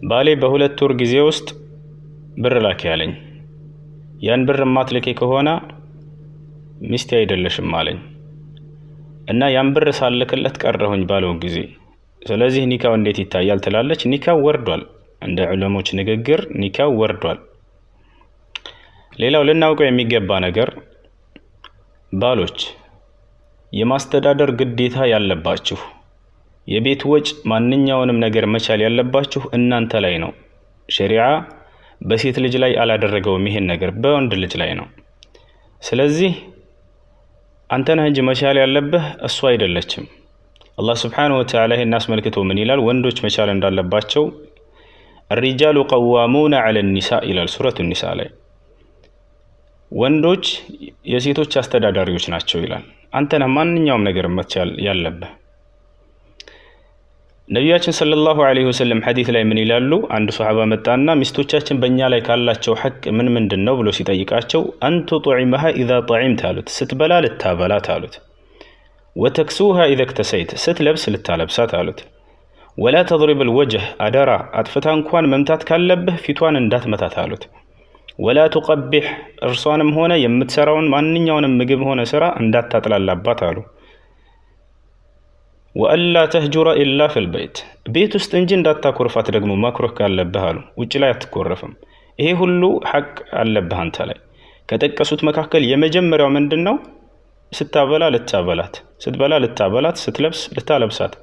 ባሌ በሁለት ወር ጊዜ ውስጥ ብር ላኪ ያለኝ ያን ብር ማትልኬ ከሆነ ሚስቴ አይደለሽም አለኝ እና ያን ብር ሳልክለት ቀረሁኝ ባለው ጊዜ ስለዚህ ኒካው እንዴት ይታያል ትላለች ኒካው ወርዷል እንደ ዑለሞች ንግግር ኒካው ወርዷል ሌላው ልናውቀው የሚገባ ነገር ባሎች የማስተዳደር ግዴታ ያለባችሁ የቤት ወጭ ማንኛውንም ነገር መቻል ያለባችሁ እናንተ ላይ ነው ሸሪዓ በሴት ልጅ ላይ አላደረገውም ይሄን ነገር በወንድ ልጅ ላይ ነው ስለዚህ አንተ ነህ እንጂ መቻል ያለብህ እሱ አይደለችም አላህ Subhanahu Wa Ta'ala ይሄን አስመልክቶ ምን ይላል ወንዶች መቻል እንዳለባቸው الرجال قوامون على النساء ይላል ሱረቱ النساء ላይ ወንዶች የሴቶች አስተዳዳሪዎች ናቸው ይላል አንተ ነህ ማንኛውም ነገር መቻል ያለብህ ነብያችን ሰለላሁ ዐለይሂ ወሰለም ሐዲስ ላይ ምን ይላሉ አንድ ሱሐባ መጣና ሚስቶቻችን በእኛ ላይ ካላቸው ሐቅ ምን ምንድነው ብሎ ሲጠይቃቸው አንቱ ጡዒመሃ اذا طعمت አሉት ስትበላ ልታበላት አሉት وتكسوها اذا اكتسيت ስትለብስ ልታለብሳት አሉት ولا تضرب الوجه አደራ አጥፍታ እንኳን መምታት ካለብህ ፊቷን እንዳትመታት አሉት ولا تقبح እርሷንም ሆነ የምትሰራውን ማንኛውንም ምግብ ሆነ ስራ እንዳታጥላላባት አሉ وألا تهجر إلا في البيت بيت ውስጥ እንጂ እንዳታኮርፋት ደግሞ ማክሮህ ካለብህ አሉ ውጭ ላይ አትኮርፍም ይሄ ሁሉ ሐቅ አለብህ አንተ ላይ ከተጠቀሱት መካከል የመጀመሪያው ምንድነው ስታበላ ልታበላት ስትበላ ልታበላት ስትለብስ ልታለብሳት